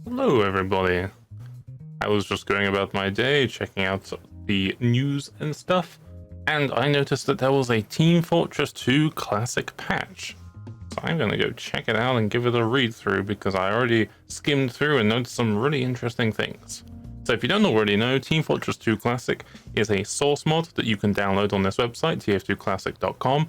Hello, everybody. I was just going about my day, checking out the news and stuff, and I noticed that there was a Team Fortress 2 Classic patch. So I'm gonna go check it out and give it a read through because I already skimmed through and noticed some really interesting things. So if you don't already know, Team Fortress 2 Classic is a source mod that you can download on this website, tf2classic.com.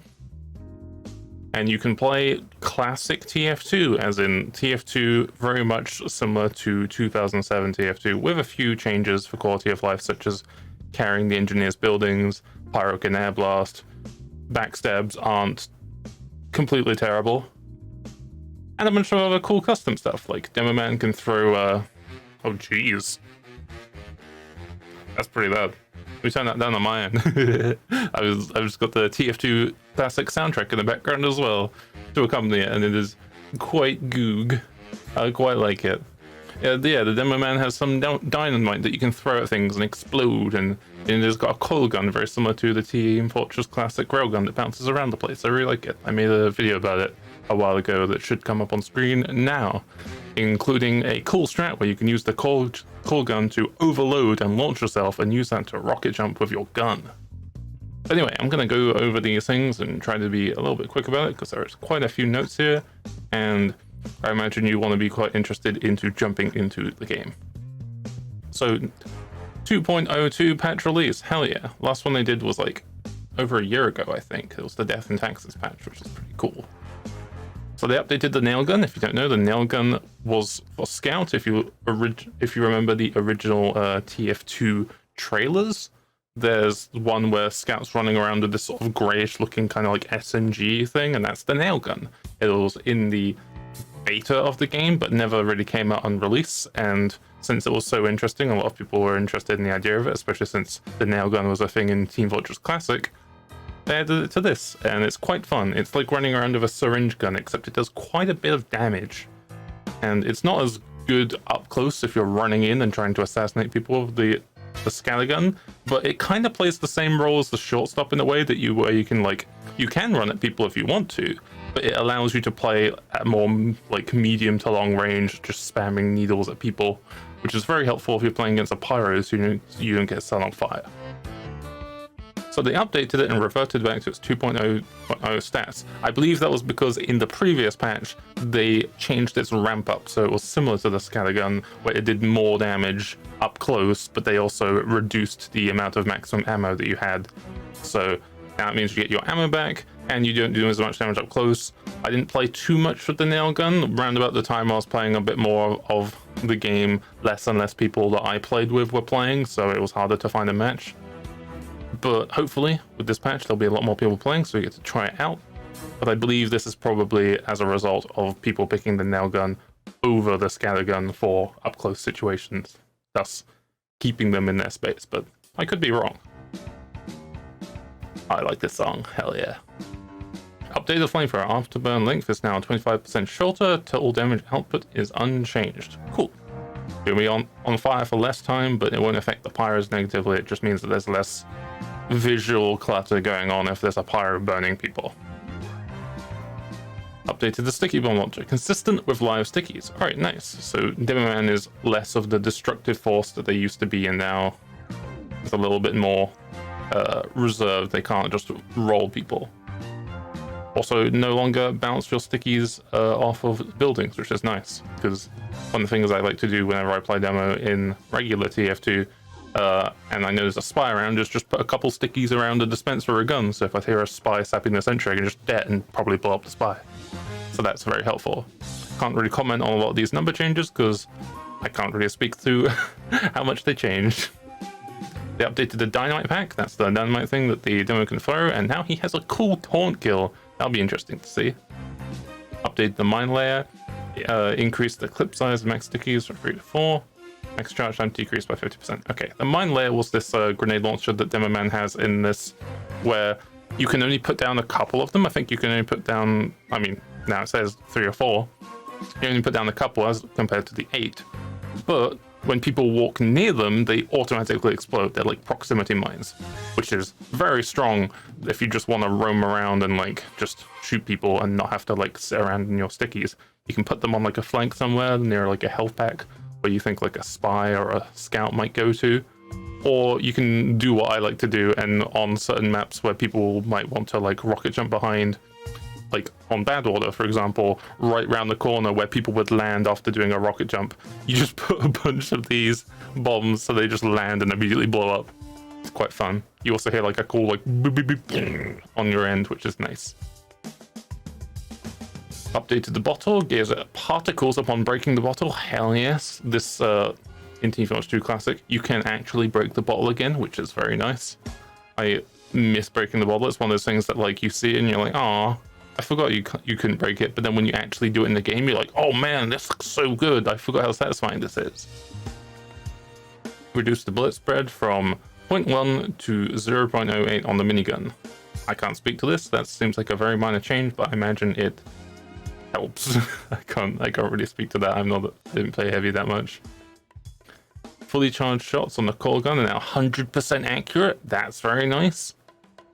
And you can play classic TF2, as in TF2 very much similar to 2007 TF2, with a few changes for quality of life, such as carrying the engineer's buildings, pyro can air blast, backstabs aren't completely terrible, and a bunch of other cool custom stuff, like Demoman can throw, oh jeez. That's pretty loud. We turn that down on my end. I've just got the TF2 classic soundtrack in the background as well to accompany it, and it is quite goog. I quite like it. Yeah, the Demoman has some dynamite that you can throw at things and explode, and it has got a coil gun very similar to the Team Fortress classic railgun that bounces around the place. I really like it. I made a video about it a while ago that should come up on screen now, including a cool strat where you can use the coil gun to overload and launch yourself and use that to rocket jump with your gun. But anyway, I'm going to go over these things and try to be a little bit quick about it because there's quite a few notes here, and I imagine you want to be quite interested into jumping into the game. So 2.02 patch release, hell yeah. Last one they did was like over a year ago, I think. It was the Death and Taxes patch, which is pretty cool. So they updated the nail gun. If you don't know, the nail gun was for Scout. If you remember the original TF2 trailers, there's one where Scout's running around with this sort of grayish looking kind of like SMG thing, and that's the nail gun. It was in the beta of the game, but never really came out on release. And since it was so interesting, a lot of people were interested in the idea of it, especially since the nail gun was a thing in Team Fortress Classic. They added it to this, and it's quite fun. It's like running around with a syringe gun, except it does quite a bit of damage. And it's not as good up close if you're running in and trying to assassinate people with the scatter gun, but it kind of plays the same role as the shortstop in a way that you can run at people if you want to, but it allows you to play at more like medium to long range, just spamming needles at people, which is very helpful if you're playing against a pyro so you don't get set on fire. So they updated it and reverted back to its 2.0 stats. I believe that was because in the previous patch, they changed its ramp up, so it was similar to the scattergun, where it did more damage up close, but they also reduced the amount of maximum ammo that you had. So that means you get your ammo back, and you don't do as much damage up close. I didn't play too much with the nail gun. Around about the time I was playing a bit more of the game, less and less people that I played with were playing, so it was harder to find a match. But hopefully, with this patch, there'll be a lot more people playing, so you get to try it out. But I believe this is probably as a result of people picking the nail gun over the scatter gun for up-close situations, thus keeping them in their space, but I could be wrong. I like this song, hell yeah. Updated flamethrower afterburn length is now 25% shorter, total damage output is unchanged. Cool. You'll be on fire for less time, but it won't affect the pyros negatively. It just means that there's less visual clutter going on if there's a pyro burning people. Updated the sticky bomb launcher, consistent with live stickies. Alright, nice. So Demoman is less of the destructive force that they used to be, and now it's a little bit more reserved. They can't just roll people. Also, no longer bounce your stickies off of buildings, which is nice, because one of the things I like to do whenever I play demo in regular TF2, and I know there's a spy around, is just put a couple stickies around a dispenser or a gun, so if I hear a spy sapping the sentry, I can just dead and probably blow up the spy. So that's very helpful. Can't really comment on a lot of these number changes, because I can't really speak to how much they changed. They updated the Dynamite Pack, that's the dynamite thing that the demo can throw, and now he has a cool taunt kill. That'll be interesting to see. Updated the mine layer, increased the clip size of max stickies from 3 to 4. Max charge time decreased by 50%. Okay, the mine layer was this grenade launcher that Demoman has in this, where you can only put down a couple of them. I think you can only put down, I mean, now it says 3 or 4. You only put down a couple as compared to the 8. But when people walk near them, they automatically explode. They're like proximity mines, which is very strong if you just want to roam around and like just shoot people and not have to like sit around in your stickies. You can put them on like a flank somewhere near like a health pack, where you think like a spy or a scout might go to. Or you can do what I like to do, and on certain maps where people might want to like rocket jump behind, like on Bad Order, for example, right round the corner where people would land after doing a rocket jump, you just put a bunch of these bombs so they just land and immediately blow up. It's quite fun. You also hear like a cool like boop, boop, boop, on your end, which is nice. Updated the bottle, gives it particles upon breaking the bottle. Hell yes. This in Team Fortress 2 Classic, you can actually break the bottle again, which is very nice. I miss breaking the bottle. It's one of those things that like you see it and you're like, oh, I forgot you couldn't break it. But then when you actually do it in the game, you're like, oh man, this looks so good. I forgot how satisfying this is. Reduce the bullet spread from 0.1 to 0.08 on the minigun. I can't speak to this. That seems like a very minor change, but I imagine it helps. I can't really speak to that. I didn't play heavy that much. Fully charged shots on the coil gun are now 100% accurate. That's very nice.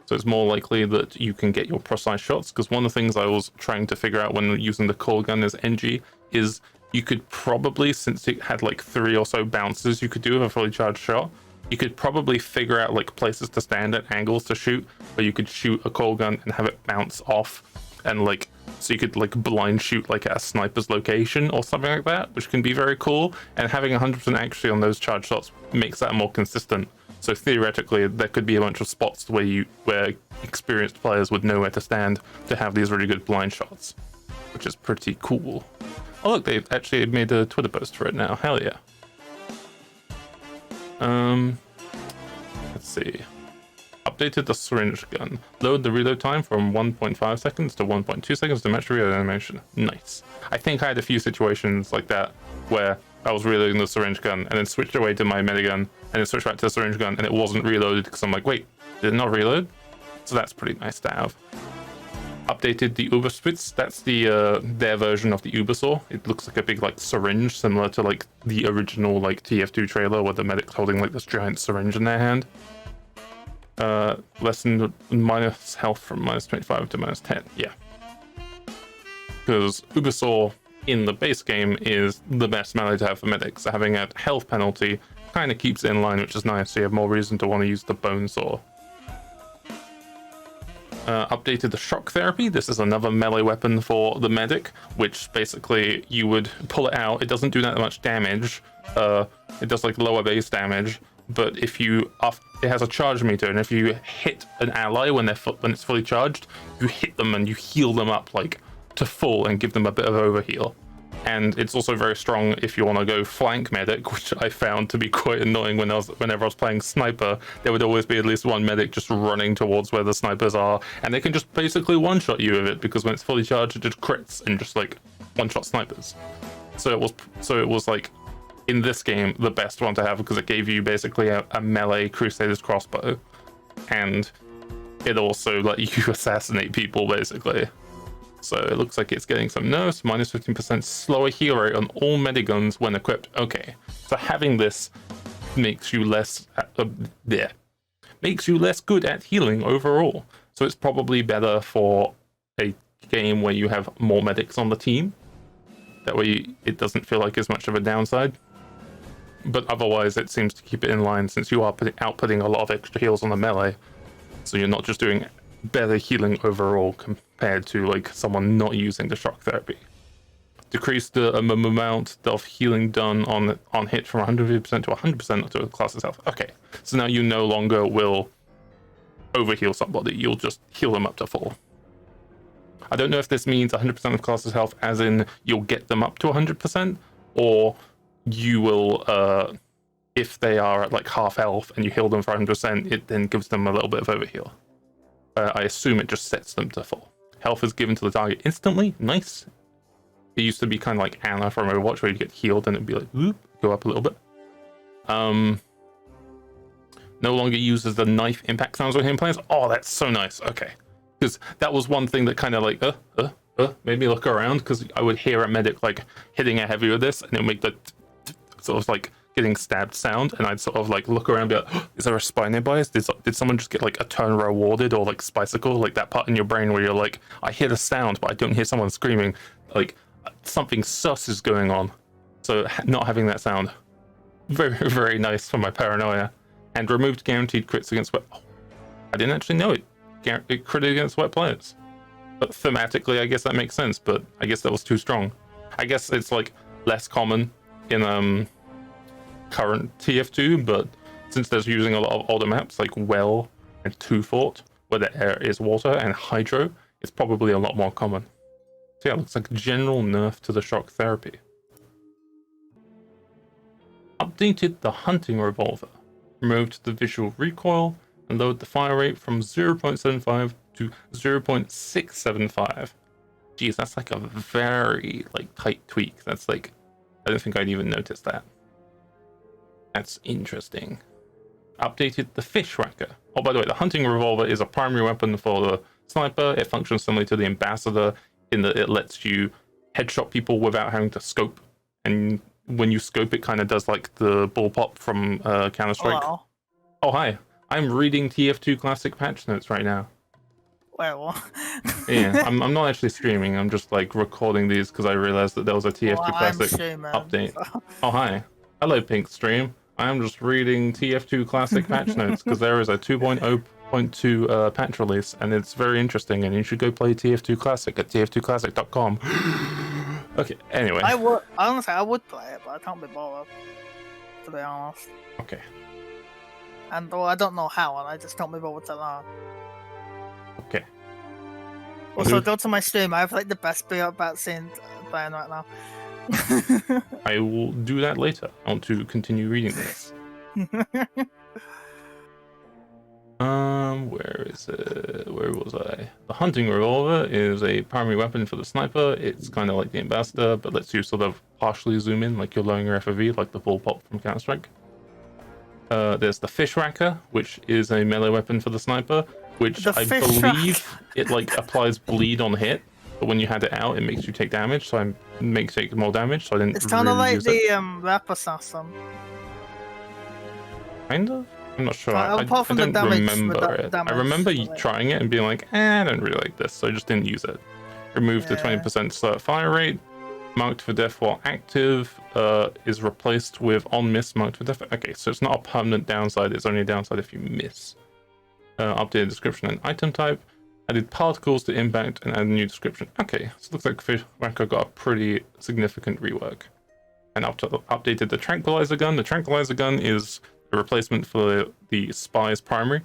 So it's more likely that you can get your precise shots, because one of the things I was trying to figure out when using the coil gun as NG is you could probably, since it had like 3 or so bounces you could do with a fully charged shot, you could probably figure out like places to stand at, angles to shoot, where you could shoot a coil gun and have it bounce off, and like so you could like blind shoot like at a sniper's location or something like that, which can be very cool. And having 100% accuracy on those charge shots makes that more consistent. So theoretically, there could be a bunch of spots where experienced players would know where to stand to have these really good blind shots, which is pretty cool. Oh look, they've actually made a Twitter post for it now. Hell yeah. Let's see. Updated the syringe gun. Lowered the reload time from 1.5 seconds to 1.2 seconds to match the reload animation. Nice. I think I had a few situations like that where I was reloading the syringe gun and then switched away to my minigun and then switched back to the syringe gun and it wasn't reloaded because I'm like, wait, did it not reload? So that's pretty nice to have. Updated the Uberspitz. That's their version of the Ubersaw. It looks like a big like syringe, similar to like the original like TF2 trailer where the medic's holding like this giant syringe in their hand. Lessened minus health from minus 25 to minus 10. Yeah. Because Ubersaw in the base game is the best melee to have for medics. So having a health penalty kind of keeps it in line, which is nice. So you have more reason to want to use the bone saw. Updated the shock therapy. This is another melee weapon for the medic, which basically you would pull it out. It doesn't do that much damage. It does like lower base damage. But if you it has a charge meter, and if you hit an ally when it's fully charged, you hit them and you heal them up like to full and give them a bit of overheal. And it's also very strong if you want to go flank medic, which I found to be quite annoying whenever I was playing sniper. There would always be at least one medic just running towards where the snipers are, and they can just basically one-shot you with it, because when it's fully charged it just crits and just like one-shot snipers. So it was like, in this game, the best one to have, because it gave you basically a melee Crusader's crossbow, and it also let you assassinate people basically. So it looks like it's getting some nerfs. Minus 15% slower heal rate on all miniguns when equipped. Okay, so having this makes you less good at healing overall. So it's probably better for a game where you have more medics on the team. That way it doesn't feel like as much of a downside. But otherwise it seems to keep it in line, since you are outputting a lot of extra heals on the melee. So you're not just doing better healing overall compared to like someone not using the shock therapy. Decrease the amount of healing done on hit from 150% to 100% to a class's health. Okay, so now you no longer will overheal somebody, you'll just heal them up to full. I don't know if this means 100% of class's health as in you'll get them up to 100%, or you will, if they are at like half health and you heal them for 100%, it then gives them a little bit of overheal. I assume it just sets them to full. Health is given to the target instantly. Nice. It used to be kind of like Anna from Overwatch, where you get healed and it'd be like, whoop, go up a little bit. No longer uses the knife impact sounds when hitting players. Oh, that's so nice. Okay. Because that was one thing that kind of like, made me look around, because I would hear a medic like hitting a heavy with this, and it would make the sort of like getting stabbed sound, and I'd sort of like look around and be like, oh, is there a spy nearby? Did someone just get like a turn rewarded, or like spicicle, like that part in your brain where you're like, I hear the sound but I don't hear someone screaming, like something sus is going on. So not having that sound, very, very nice for my paranoia. And removed guaranteed crits against wet. Oh, I didn't actually know it. It critted against wet players. But thematically, I guess that makes sense. But I guess that was too strong. I guess it's like less common in current TF2, but since there's using a lot of older maps like Well and Two Fort, where the air is water, and Hydro, it's probably a lot more common. So yeah, it looks like general nerf to the shock therapy. Updated the hunting revolver, removed the visual recoil, and lowered the fire rate from 0.75 to 0.675. Geez, that's like a very like tight tweak. That's like, I don't think I'd even notice that. That's interesting. Updated the fish racker. Oh, by the way, the hunting revolver is a primary weapon for the sniper. It functions similarly to the ambassador in that it lets you headshot people without having to scope. And when you scope, it kind of does like the bullpup from Counter-Strike. Hello. Oh, hi. I'm reading TF2 Classic patch notes right now. Wait, what? Yeah, I'm not actually streaming. I'm just like recording these because I realized that there was a TF2 Well, Classic streaming, update. so. Oh, hi. Hello, Pink Stream. I'm just reading TF2 Classic patch notes because there is a 2.0.2 patch release, and it's very interesting, and you should go play TF2 Classic at tf2classic.com. Okay, anyway. Honestly, I would play it, but I can't be bothered, to be honest. Okay. And I don't know how, and I just can't be bothered to learn. Okay. Also, go to my stream. I have like the best beat about seeing playing right now. I will do that later. I want to continue reading this. Where is it? Where was I? The hunting revolver is a primary weapon for the sniper. It's kind of like the ambassador, but lets you sort of partially zoom in, like you're lowering your FOV, like the bullpup from Counter-Strike. There's the fish racker, which is a melee weapon for the sniper, which I believe it like applies bleed on hit, but when you had it out, it makes you take damage. So I make take more damage. So I didn't. It's kind of really like the rap assassin. Kind of. I'm not sure. Apart I from don't the damage, remember it. I remember trying it and being like, I don't really like this, so I just didn't use it. Removed the 20% start fire rate. Marked for death while active is replaced with on miss marked for death. Okay, so it's not a permanent downside. It's only a downside if you miss. Updated description and item type. Added particles to impact and added a new description. Okay, so it looks like Fish Racker got a pretty significant rework. And updated the Tranquilizer Gun. The Tranquilizer Gun is a replacement for the Spy's primary.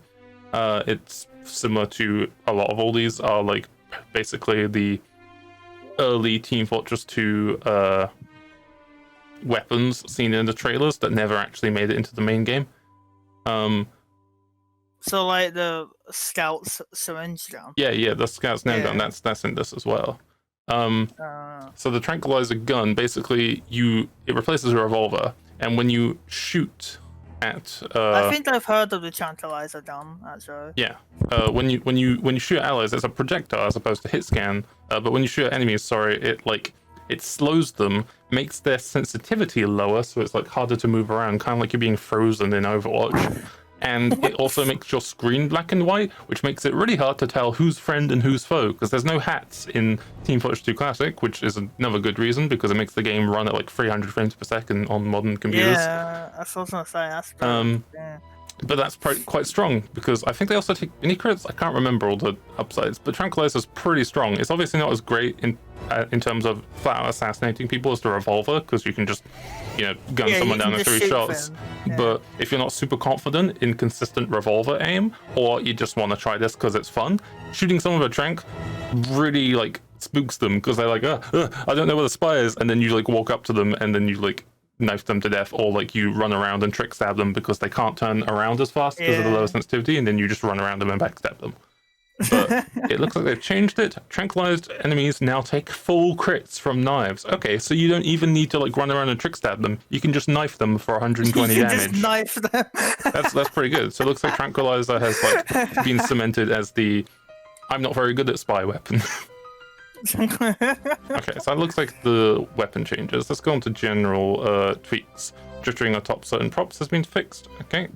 It's similar to a lot of all these are like basically the early Team Fortress 2 weapons seen in the trailers that never actually made it into the main game. So like the Scout's syringe gun. Yeah, the Scout's nail gun. That's in this as well. So the Tranquilizer Gun basically it replaces a revolver, and when you shoot at I think I've heard of the Tranquilizer Gun actually. Yeah. When you shoot allies, it's a projectile as opposed to hit scan. But when you shoot at enemies, it slows them, makes their sensitivity lower, so it's like harder to move around, kind of like you're being frozen in Overwatch. And it also makes your screen black and white, which makes it really hard to tell who's friend and who's foe, because there's no hats in Team Fortress 2 Classic, which is another good reason, because it makes the game run at like 300 frames per second on modern computers. Yeah, that's what I was gonna say. That's good. But that's quite strong, because I think they also take mini crits. I can't remember all the upsides, but Tranquilizer's pretty strong. It's obviously not as great in terms of flat out assassinating people as the Revolver, because you can just, gun someone down in 3 shots. Yeah. But if you're not super confident in consistent Revolver aim, or you just want to try this because it's fun, shooting someone with a Trank really like spooks them, because they're like, I don't know where the spy is, and then you like walk up to them and then you like knife them to death, or like you run around and trick stab them because they can't turn around as fast because of the lower sensitivity, and then you just run around them and backstab them. But it looks like they've changed it. Tranquilized enemies now take full crits from knives. Okay, so you don't even need to like run around and trick stab them. You can just knife them for 120 damage. Just knife them. That's pretty good. So it looks like Tranquilizer has like been cemented as the I'm not very good at spy weapon. Okay, so it looks like the weapon changes. Let's go on to general tweaks. Jittering atop certain props has been fixed. Okay.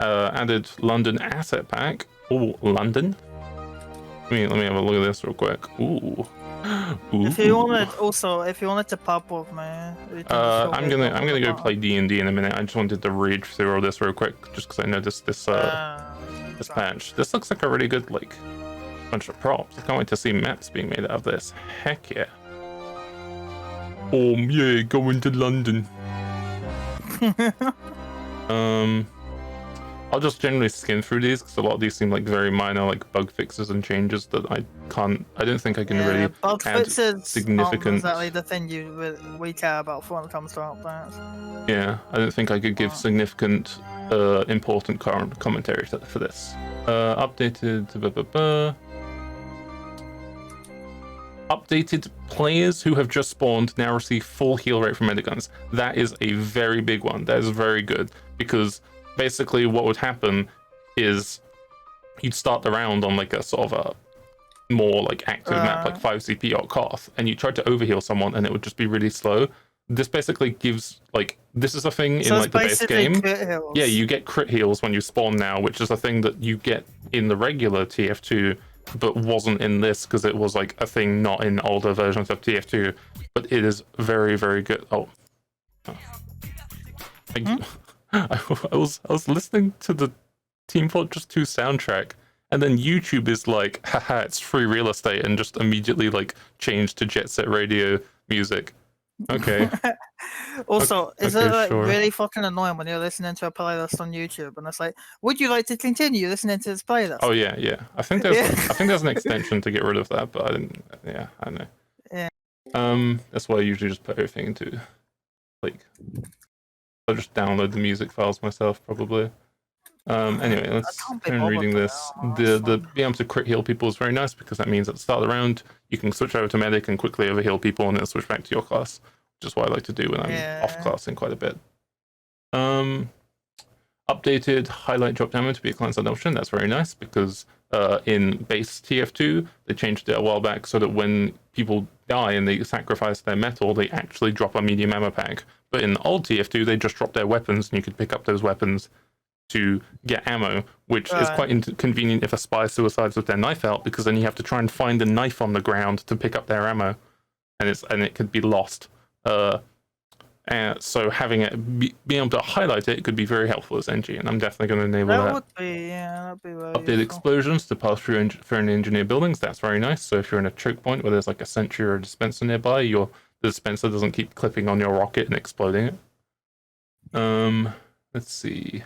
Added London asset pack. Oh, London. Let me have a look at this real quick. Ooh, Ooh. If you wanted to pub with me, you can just go I'm hit up gonna on the go bar. play D&D in a minute. I just wanted to read through all this real quick, just because I noticed this this patch. This looks like a really good like bunch of props. I can't wait to see maps being made out of this. Heck yeah. Yeah, going to London. I'll just generally skim through these because a lot of these seem like very minor, like bug fixes and changes that I don't think I can really bug add fixes significant. exactly the thing we care about when it comes to updates. Yeah, I don't think I could give significant, important commentary for this. Updated players who have just spawned now receive full heal rate from Miniguns. That is a very big one. That is very good because basically what would happen is you'd start the round on like a sort of a more like active map like 5 CP or Koth, and you tried to overheal someone and it would just be really slow. This basically gives like this is a thing in like the base game. Yeah, you get crit heals when you spawn now, which is a thing that you get in the regular TF2 but wasn't in this because it was like a thing not in older versions of TF2, but it is very, very good. I was listening to the Team Fortress 2 soundtrack, and then YouTube is like, haha, it's free real estate, and just immediately like changed to Jet Set Radio music. Okay. Also, is it like sure. really fucking annoying when you're listening to a playlist on YouTube and it's like, would you like to continue listening to this playlist? Oh yeah. I think there's an extension to get rid of that, but I didn't. Yeah, I know. Yeah. That's why I usually just put everything into like. I'll just download the music files myself, probably. Anyway, let's carry on reading this. The being able to crit heal people is very nice because that means at the start of the round you can switch over to medic and quickly overheal people and then switch back to your class, which is what I like to do when I'm off classing quite a bit. Updated highlight drop damage to be a client-side option. That's very nice because in base TF2 they changed it a while back so that when people die and they sacrifice their metal, they actually drop a medium ammo pack. But in old TF2 they just dropped their weapons and you could pick up those weapons to get ammo, which is quite inconvenient if a spy suicides with their knife out, because then you have to try and find a knife on the ground to pick up their ammo, and it could be lost. So having it being able to highlight it could be very helpful as NG, and I'm definitely going to enable that. That'd be really Update useful. explosions to pass through engineered buildings. That's very nice. So if you're in a choke point where there's like a sentry or a dispenser nearby, the dispenser doesn't keep clipping on your rocket and exploding it. Let's see.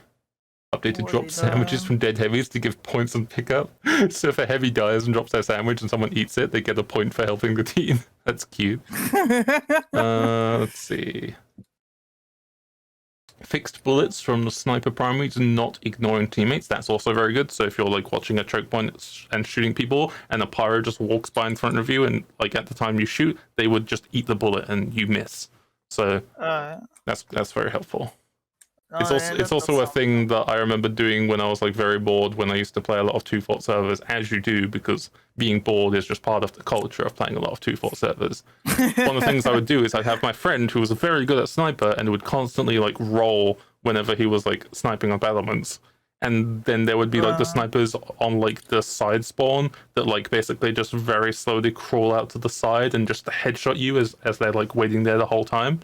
Updated drop sandwiches from dead heavies to give points on pickup. So if a heavy dies and drops their sandwich and someone eats it, they get a point for helping the team. That's cute. Let's see. Fixed bullets from the sniper primary to not ignoring teammates. That's also very good. So if you're like watching a choke point and shooting people and a pyro just walks by in front of you and like at the time you shoot, they would just eat the bullet and you miss. So that's very helpful. It's also a thing that I remember doing when I was like very bored, when I used to play a lot of 2-fort servers, as you do, because being bored is just part of the culture of playing a lot of 2-fort servers. One of the things I would do is I'd have my friend who was very good at sniper and would constantly like roll whenever he was like sniping on battlements. And then there would be like the snipers on like the side spawn that like basically just very slowly crawl out to the side and just headshot you as they're like waiting there the whole time.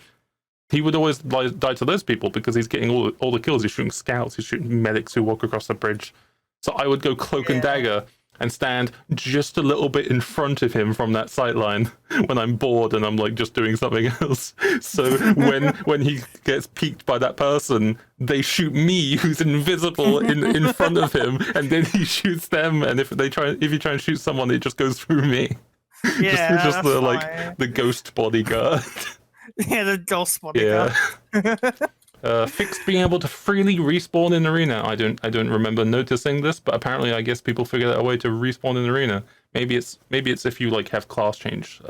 He would always die to those people because he's getting all the kills. He's shooting scouts, he's shooting medics who walk across the bridge. So I would go cloak and dagger and stand just a little bit in front of him from that sight line when I'm bored and I'm like just doing something else. So when he gets peeked by that person, they shoot me, who's invisible, in front of him, and then he shoots them. And if you try and shoot someone, it just goes through me. Yeah, just the like the ghost bodyguard. Yeah, the ghost bodyguard. Fixed being able to freely respawn in arena. I don't remember noticing this, but apparently I guess people figured out a way to respawn in arena. Maybe it's if you like have class change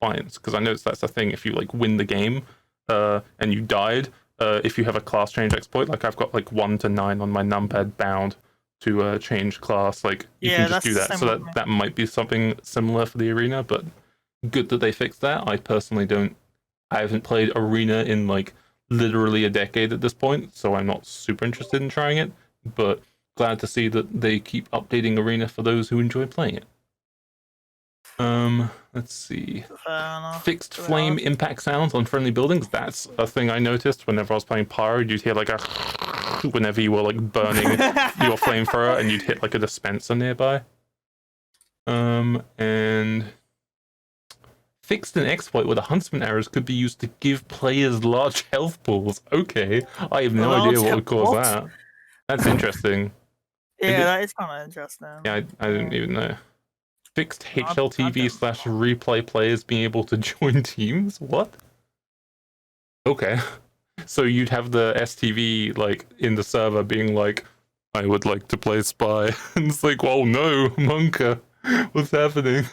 binds, because I noticed that's a thing. If you like win the game and you died, if you have a class change exploit, like I've got like 1 to 9 on my numpad bound to change class, like you can just do that. So that might be something similar for the arena, but good that they fixed that. I personally don't. I haven't played arena in like literally a decade at this point, so I'm not super interested in trying it, but glad to see that they keep updating arena for those who enjoy playing it. Let's see. Fair enough. Fixed flame impact sounds on friendly buildings. That's a thing I noticed whenever I was playing Pyro. You'd hear like a whenever you were like burning your flamethrower, and you'd hit like a dispenser nearby. And fixed an exploit where the huntsman arrows could be used to give players large health pools. Okay, I have no idea what would cause that. That's interesting. Yeah, that is kind of interesting. Yeah, I didn't even know. Fixed HLTV/replay players being able to join teams? What? Okay. So you'd have the STV like in the server being like, I would like to play Spy. And it's like, well, no, Monka, what's happening?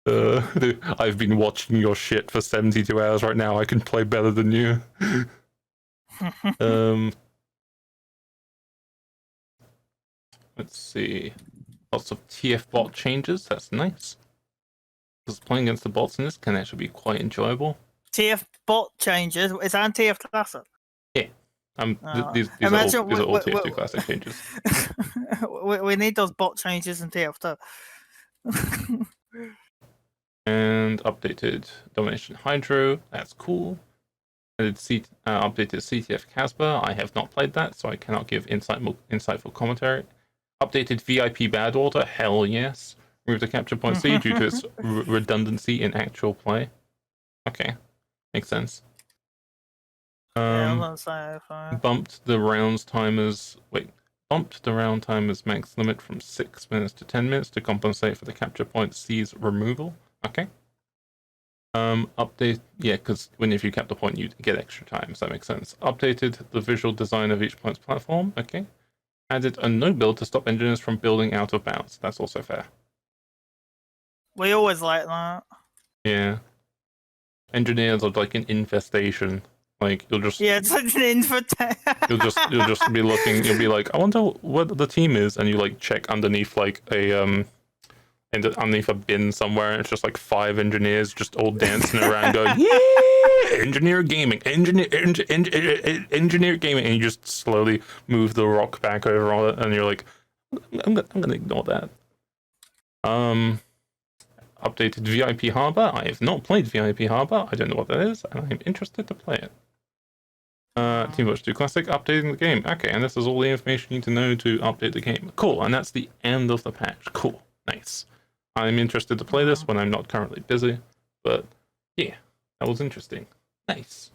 I've been watching your shit for 72 hours right now. I can play better than you. Let's see. Lots of TF bot changes. That's nice. Because playing against the bots in this can actually be quite enjoyable. TF bot changes. Is that in TF Classic? Yeah. These are all TF2 Classic changes. We need those bot changes in TF2. And updated Domination Hydro. That's cool. Updated CTF Casper. I have not played that, so I cannot give insightful commentary. Updated VIP Bad Order. Hell yes. Removed the capture point C due to its redundancy in actual play. Okay, makes sense. Bumped the round timers max limit from 6 minutes to 10 minutes to compensate for the capture point C's removal. Okay. Because if you cap the point, you get extra time, so that makes sense. Updated the visual design of each point's platform. Okay. Added a no build to stop engineers from building out of bounds. That's also fair. We always like that. Yeah. Engineers are like an infestation. Like it's like an infestation. you'll just be looking. You'll be like, I wonder what the team is, and you like check underneath like underneath a bin somewhere, and it's just like 5 engineers just all dancing around, going, yeah, engineer gaming, engineer gaming, and you just slowly move the rock back over on it, and you're like, I'm gonna ignore that. Updated VIP Harbor. I have not played VIP Harbor. I don't know what that is, and I'm interested to play it. Team Watch 2 Classic, updating the game. Okay, and this is all the information you need to know to update the game. Cool, and that's the end of the patch. Cool, nice. I'm interested to play this when I'm not currently busy, but yeah, that was interesting. Nice.